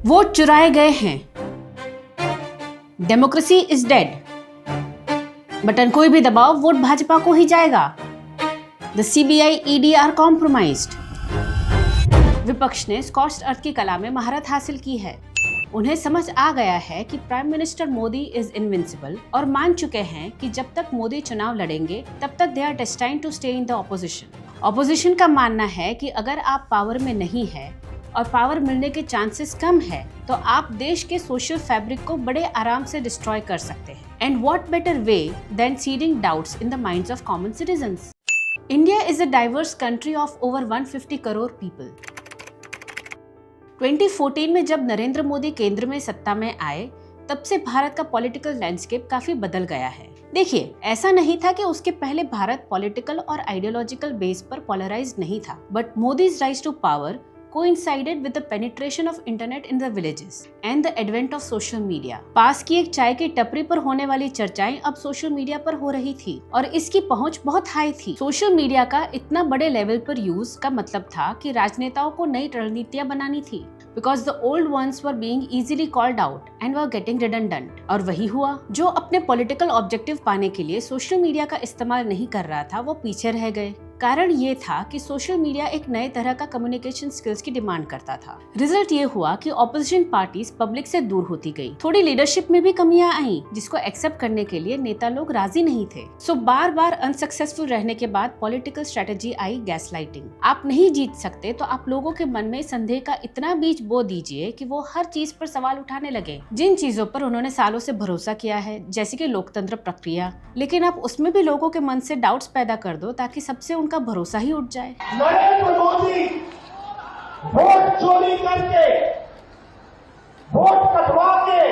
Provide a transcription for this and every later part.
Vote चुराए गए हैं, डेमोक्रेसी इज डेड, बटन कोई भी दबाओ वोट भाजपा को ही जाएगा, the CBI ED are compromised. विपक्ष ने स्कॉच्ड अर्थ की कला में महारत हासिल की है। उन्हें समझ आ गया है कि prime minister Modi is invincible और मान चुके हैं कि जब तक मोदी चुनाव लड़ेंगे तब तक they are destined to stay in the opposition. Opposition का मानना है कि अगर आप पावर में नहीं है और पावर मिलने के चांसेस कम है तो आप देश के सोशल फैब्रिक को बड़े आराम से डिस्ट्रॉय कर सकते हैं। And what better way than seeding doubts in the minds of common citizens. India is a diverse country of over 150 crore people. 2014 में जब नरेंद्र मोदी केंद्र में सत्ता में आए तब से भारत का पॉलिटिकल लैंडस्केप काफी बदल गया है। देखिए, ऐसा नहीं था कि उसके पहले भारत पॉलिटिकल और आइडियोलॉजिकल बेस पर पोलराइज्ड नहीं था, but Modi's rise to power coincided with the penetration of internet in the villages and the advent of social media। पास की एक चाय की टपरी पर होने वाली चर्चाएं अब सोशल मीडिया पर हो रही थी और इसकी पहुंच बहुत हाई थी। सोशल मीडिया का इतना बड़े लेवल पर यूज का मतलब था कि राजनेताओं को नई रणनीतियां बनानी थी, because the old ones were being easily called out and were getting redundant। और वही हुआ, जो अपने पॉलिटिकल ऑब्जेक्टिव पाने के लिए सोशल मीडिया का इस्तेमाल नहीं कर रहा था वो पीछे रह गए। कारण ये था कि सोशल मीडिया एक नए तरह का कम्युनिकेशन स्किल्स की डिमांड करता था। रिजल्ट ये हुआ कि ऑपोजिशन पार्टीज पब्लिक से दूर होती गई। थोड़ी लीडरशिप में भी कमियां आई जिसको एक्सेप्ट करने के लिए नेता लोग राजी नहीं थे। सो बार बार अनसक्सेसफुल रहने के बाद पॉलिटिकल स्ट्रेटेजी आई गैसलाइटिंग। आप नहीं जीत सकते तो आप लोगों के मन में संदेह का इतना बीज बो दीजिए कि वो हर चीज पर सवाल उठाने लगे, जिन चीजों पर उन्होंने सालों से भरोसा किया है, जैसे कि लोकतंत्र प्रक्रिया। लेकिन आप उसमें भी लोगों के मन से डाउट्स पैदा कर दो ताकि सबसे उनका भरोसा ही उठ जाए। नरेंद्र मोदी वोट चोरी करके, वोट कटवा के,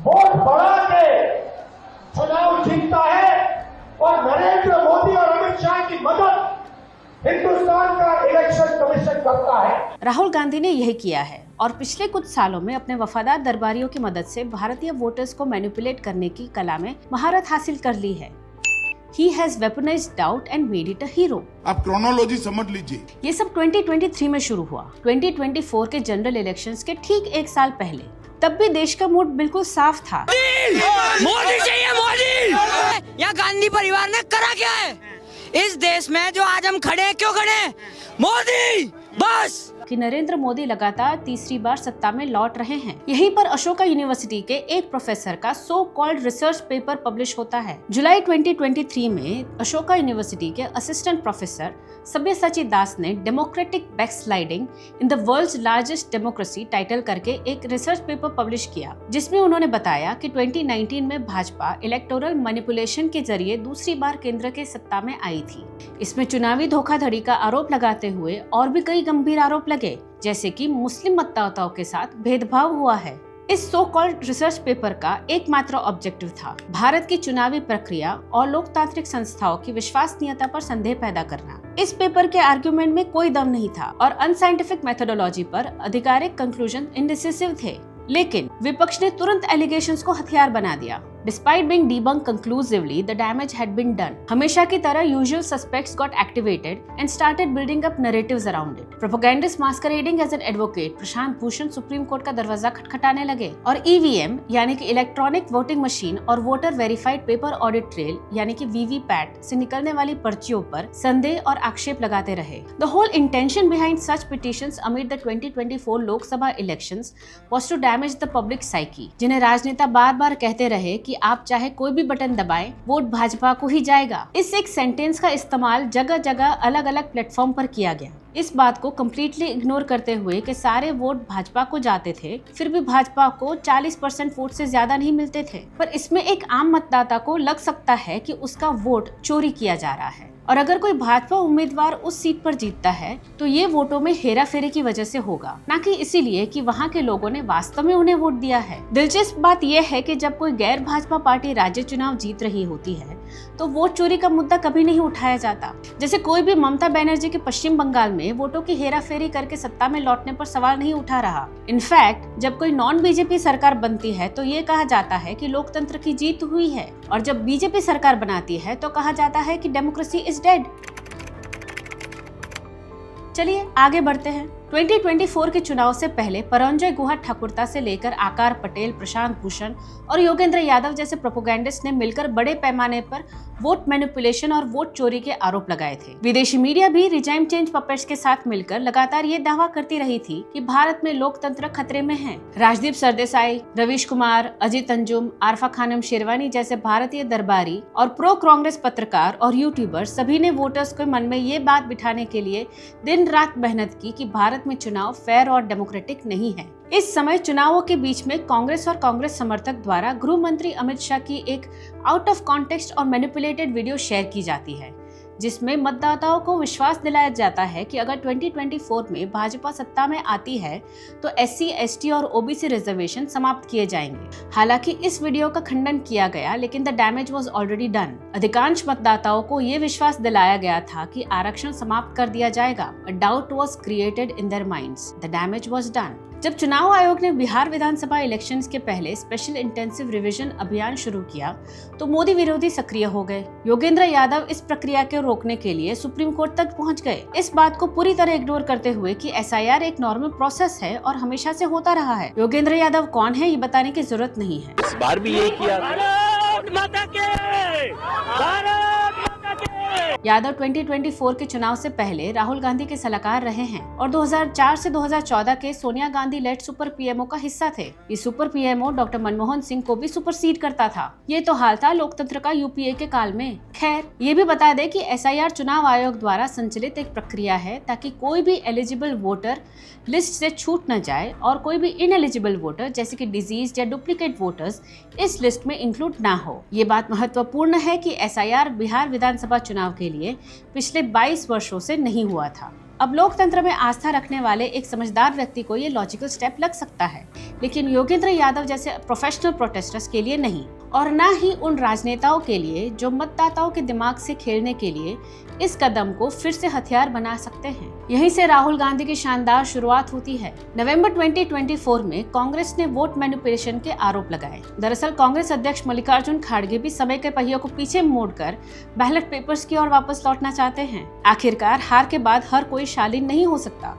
वोट बढ़ा के चुनाव जीतता है और नरेंद्र मोदी और अमित शाह की मदद हिंदुस्तान का इलेक्शन कमीशन करता है। राहुल गांधी ने यही किया है और पिछले कुछ सालों में अपने वफादार दरबारियों की मदद से भारतीय वोटर्स को मैनिपुलेट करने की कला में महारत हासिल कर ली है। He has weaponized doubt and made it a hero। आप क्रोनोलॉजी समझ लीजिए। ये सब 2023 में शुरू हुआ, 2024 के जनरल इलेक्शंस के ठीक एक साल पहले। तब भी देश का मूड बिल्कुल साफ था। मोदी चाहिए, मोदी। यहाँ गांधी परिवार ने करा क्या है इस देश में जो आज हम खड़े हैं? क्यों खड़े हैं? मोदी बस। कि नरेंद्र मोदी लगातार तीसरी बार सत्ता में लौट रहे हैं। यहीं पर अशोका यूनिवर्सिटी के एक प्रोफेसर का so called research paper publish होता है। जुलाई 2023 में अशोका यूनिवर्सिटी के असिस्टेंट प्रोफेसर सब्यसाची दास ने democratic backsliding in the world's largest democracy title करके एक रिसर्च पेपर पब्लिश किया, जिसमें उन्होंने बताया कि 2019 में भाजपा इलेक्टोरल मैनिपुलेशन के जरिए दूसरी बार केंद्र के सत्ता में आई थी। इसमें चुनावी धोखाधड़ी का आरोप लगाते हुए और भी कई गंभीर आरोप लगे, जैसे कि मुस्लिम मतदाताओं के साथ भेदभाव हुआ है। इस सो कॉल्ड रिसर्च पेपर का एकमात्र ऑब्जेक्टिव था भारत की चुनावी प्रक्रिया और लोकतांत्रिक संस्थाओं की विश्वसनीयता पर संदेह पैदा करना। इस पेपर के आर्गुमेंट में कोई दम नहीं था और अनसाइंटिफिक मेथोडोलॉजी पर आधिकारिक कंक्लूजन इंडिसिसिव थे। लेकिन विपक्ष ने तुरंत एलिगेशंस को हथियार बना दिया। Despite being debunked conclusively, the damage had been done। हमेशा की तरह usual suspects got activated and started building up narratives around it। Propagandists masquerading as an advocate Prashant Bhushan supreme court का दरवाजा खटखटाने लगे और EVM यानी कि इलेक्ट्रॉनिक वोटिंग मशीन और voter verified paper audit trail यानी कि VVPAT से निकलने वाली पर्चियों पर संदेह और आक्षेप लगाते रहे। The whole intention behind such petitions amid the 2024 Lok Sabha elections was to damage the public psyche, जिन्हें राजनेता बार बार कहते रहे कि आप चाहे कोई भी बटन दबाएं, वोट भाजपा को ही जाएगा। इस एक सेंटेंस का इस्तेमाल जगह जगह अलग अलग प्लेटफॉर्म पर किया गया, इस बात को कम्प्लीटली इग्नोर करते हुए कि सारे वोट भाजपा को जाते थे, फिर भी भाजपा को 40% वोट से ज्यादा नहीं मिलते थे। पर इसमें एक आम मतदाता को लग सकता है कि उसका वोट चोरी किया जा रहा है और अगर कोई भाजपा उम्मीदवार उस सीट पर जीतता है तो ये वोटों में हेरा फेरी की वजह से होगा, न कि इसीलिए कि वहाँ के लोगों ने वास्तव में उन्हें वोट दिया है। दिलचस्प बात यह है कि जब कोई गैर भाजपा पार्टी राज्य चुनाव जीत रही होती है तो वोट चोरी का मुद्दा कभी नहीं उठाया जाता। जैसे कोई भी ममता बनर्जी के पश्चिम बंगाल में वोटों की हेरा फेरी करके सत्ता में लौटने पर सवाल नहीं उठा रहा। इनफैक्ट जब कोई नॉन बीजेपी सरकार बनती है तो ये कहा जाता है कि लोकतंत्र की जीत हुई है और जब बीजेपी सरकार बनाती है तो कहा जाता है कि डेमोक्रेसी इज डेड। चलिए आगे बढ़ते हैं। 2024 के चुनाव से पहले परंजय गुहा ठाकुरता से लेकर आकार पटेल, प्रशांत भूषण और योगेंद्र यादव जैसे प्रोपेगेंडिस्ट ने मिलकर बड़े पैमाने पर वोट मैनिपुलेशन और वोट चोरी के आरोप लगाए थे। विदेशी मीडिया भी रिजाइम चेंज पपेट्स के साथ मिलकर लगातार ये दावा करती रही थी कि भारत में लोकतंत्र खतरे में है। राजदीप सरदेसाई, रवीश कुमार, अजीत अंजुम, आरफा खानम शेरवानी जैसे भारतीय दरबारी और प्रो कांग्रेस पत्रकार और यूट्यूबर सभी ने वोटर्स के मन में ये बात बिठाने के लिए दिन रात मेहनत की कि भारत में चुनाव फेयर और डेमोक्रेटिक नहीं है। इस समय चुनावों के बीच में कांग्रेस और कांग्रेस समर्थक द्वारा गृह मंत्री अमित शाह की एक आउट ऑफ कॉन्टेक्स्ट और मैनिपुलेटेड वीडियो शेयर की जाती है, जिसमें मतदाताओं को विश्वास दिलाया जाता है कि अगर 2024 में भाजपा सत्ता में आती है तो SC, ST और OBC रिजर्वेशन समाप्त किए जाएंगे। हालांकि इस वीडियो का खंडन किया गया, लेकिन the damage was already done. अधिकांश मतदाताओं को ये विश्वास दिलाया गया था कि आरक्षण समाप्त कर दिया जाएगा। A doubt was created in their minds. The damage was done. जब चुनाव आयोग ने बिहार विधानसभा इलेक्शंस के पहले स्पेशल इंटेंसिव रिवीजन अभियान शुरू किया तो मोदी विरोधी सक्रिय हो गए। योगेंद्र यादव इस प्रक्रिया को रोकने के लिए सुप्रीम कोर्ट तक पहुंच गए, इस बात को पूरी तरह इग्नोर करते हुए कि SIR एक नॉर्मल प्रोसेस है और हमेशा से होता रहा है। योगेंद्र यादव कौन है ये बताने की जरूरत नहीं है। इस बार भी यही किया। यादव 2024 के चुनाव से पहले राहुल गांधी के सलाहकार रहे हैं और 2004 से 2014 के Sonia Gandhi led super PMO का हिस्सा थे। ये super PMO doctor Manmohan Singh को भी सुपरसीड करता था। ये तो हाल था लोकतंत्र का UPA के काल में। खैर, ये भी बता दें कि SIR चुनाव आयोग द्वारा संचालित एक प्रक्रिया है ताकि कोई भी एलिजिबल वोटर लिस्ट से छूट न जाए और कोई भी इनएलिजिबल वोटर जैसे कि डिजीज या डुप्लीकेट वोटर्स इस लिस्ट में इंक्लूड ना हो। ये बात महत्वपूर्ण है कि SIR बिहार विधानसभा चुनाव के लिए पिछले 22 वर्षों से नहीं हुआ था। अब लोकतंत्र में आस्था रखने वाले एक समझदार व्यक्ति को ये लॉजिकल स्टेप लग सकता है, लेकिन योगेंद्र यादव जैसे प्रोफेशनल प्रोटेस्टर्स के लिए नहीं, और न ही उन राजनेताओं के लिए जो मतदाताओं के दिमाग से खेलने के लिए इस कदम को फिर से हथियार बना सकते हैं। यहीं से राहुल गांधी की शानदार शुरुआत होती है। नवंबर 2024 में कांग्रेस ने वोट मैनिपुलेशन के आरोप लगाए। दरअसल कांग्रेस अध्यक्ष मल्लिकार्जुन खड़गे भी समय के पहियों को पीछे मोड़कर बैलेट पेपर्स की ओर वापस लौटना चाहते हैं। आखिरकार हार के बाद हर कोई शालीन नहीं हो सकता।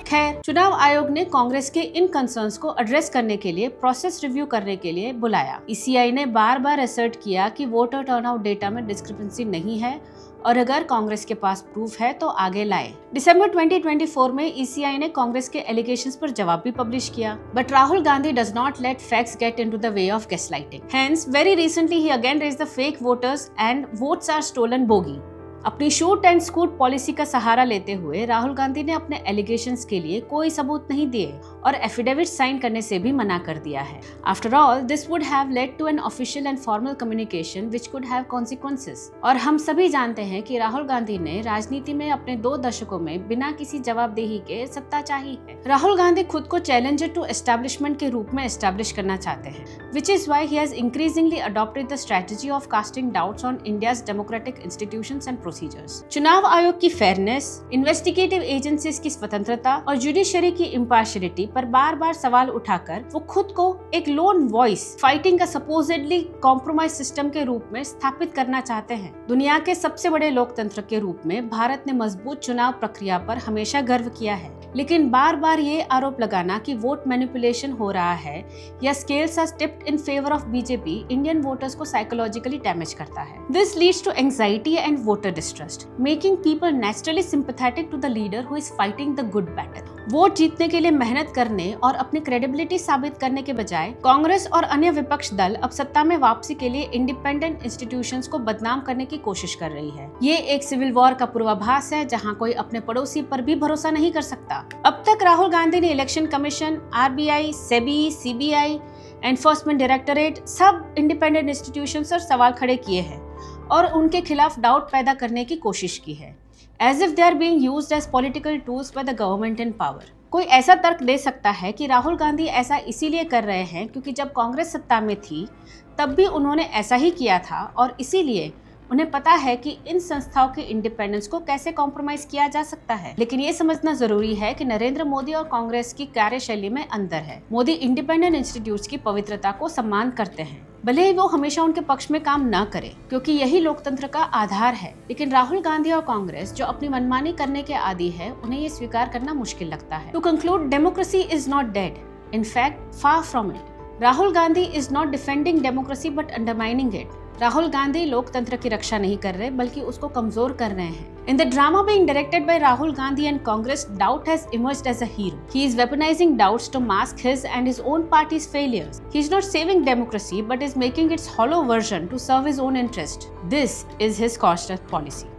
खैर, चुनाव आयोग ने कांग्रेस के इन कंसर्न्स को एड्रेस करने के लिए प्रोसेस रिव्यू करने के लिए बुलाया। ECI ने बार बार असर्ट किया कि वोटर टर्नआउट डेटा में डिस्क्रिपेंसी नहीं है और अगर कांग्रेस के पास प्रूफ है तो आगे लाए। दिसंबर 2024 में ECI ने कांग्रेस के एलिगेशंस पर जवाब भी पब्लिश किया, but Rahul Gandhi does not let facts get into the way of gaslighting. Hence, very recently he again raised the fake voters and votes are stolen bogey। अपनी शूट एंड स्कूट पॉलिसी का सहारा लेते हुए राहुल गांधी ने अपने एलिगेशंस के लिए कोई सबूत नहीं दिए और एफिडेविट साइन करने से भी मना कर दिया है। After all, this would have led to an official and formal communication which could have consequences. और हम सभी जानते हैं कि राहुल गांधी ने राजनीति में अपने 2 दशकों में बिना किसी जवाबदेही के सत्ता चाही है। राहुल गांधी खुद को चैलेंजर टू एस्टैब्लिशमेंट के रूप में एस्टैब्लिश करना चाहते हैं, which is why he has increasingly adopted the strategy of casting doubts on India's democratic institutions and चुनाव आयोग की फेयरनेस, इन्वेस्टिगेटिव एजेंसीज की स्वतंत्रता और जुडिशरी की इम्पार्शियलिटी पर बार बार सवाल उठाकर वो खुद को एक लोन वॉइस फाइटिंग का सपोजेडली कॉम्प्रोमाइज सिस्टम के रूप में स्थापित करना चाहते हैं। दुनिया के सबसे बड़े लोकतंत्र के रूप में भारत ने मजबूत चुनाव प्रक्रिया पर हमेशा गर्व किया है, लेकिन बार बार ये आरोप लगाना कि वोट मैनिपुलेशन हो रहा है या scales are tipped in favour of BJP Indian voters को साइकोलॉजिकली डैमेज करता है। This leads to anxiety and voter distrust, making people naturally sympathetic to the leader who is fighting the good battle। Vote जीतने के लिए मेहनत करने और अपनी क्रेडिबिलिटी साबित करने के बजाय कांग्रेस और अन्य विपक्ष दल अब सत्ता में वापसी के लिए इंडिपेंडेंट इंस्टीट्यूशंस को बदनाम करने की कोशिश कर रही है। ये एक सिविल वॉर का पूर्वाभास है जहां कोई अपने पड़ोसी पर भी भरोसा नहीं कर सकता। अब तक राहुल गांधी ने election commission, RBI, SEBI, CBI, enforcement directorate सब इंडिपेंडेंट इंस्टीट्यूशंस पर सवाल खड़े किए हैं और उनके खिलाफ डाउट पैदा करने की कोशिश की है, as if they are being used as political tools by the government in power। कोई ऐसा तर्क दे सकता है कि राहुल गांधी ऐसा इसीलिए कर रहे हैं क्योंकि जब कांग्रेस सत्ता में थी तब भी उन्होंने ऐसा ही किया था और इसीलिए उन्हें पता है कि इन संस्थाओं के इंडिपेंडेंस को कैसे कॉम्प्रोमाइज किया जा सकता है, लेकिन ये समझना जरूरी है कि नरेंद्र मोदी और कांग्रेस की कार्यशैली में अंतर है। मोदी इंडिपेंडेंट इंस्टीट्यूट्स की पवित्रता को सम्मान करते हैं, भले ही वो हमेशा उनके पक्ष में काम न करे, क्योंकि यही लोकतंत्र का आधार है। लेकिन राहुल गांधी और कांग्रेस जो अपनी मनमानी करने के आदी है, उन्हें ये स्वीकार करना मुश्किल लगता है। To conclude, democracy is not dead, in fact far from it. Rahul Gandhi is not defending democracy but undermining it. Rahul Gandhi लोकतंत्र की रक्षा नहीं कर रहे, बल्कि उसको कमजोर कर रहे हैं। In the drama being directed by Rahul Gandhi and Congress, doubt has emerged as a hero. He is weaponizing doubts to mask his and his own party's failures. He is not saving democracy, but is making its hollow version to serve his own interest. This is his cost policy.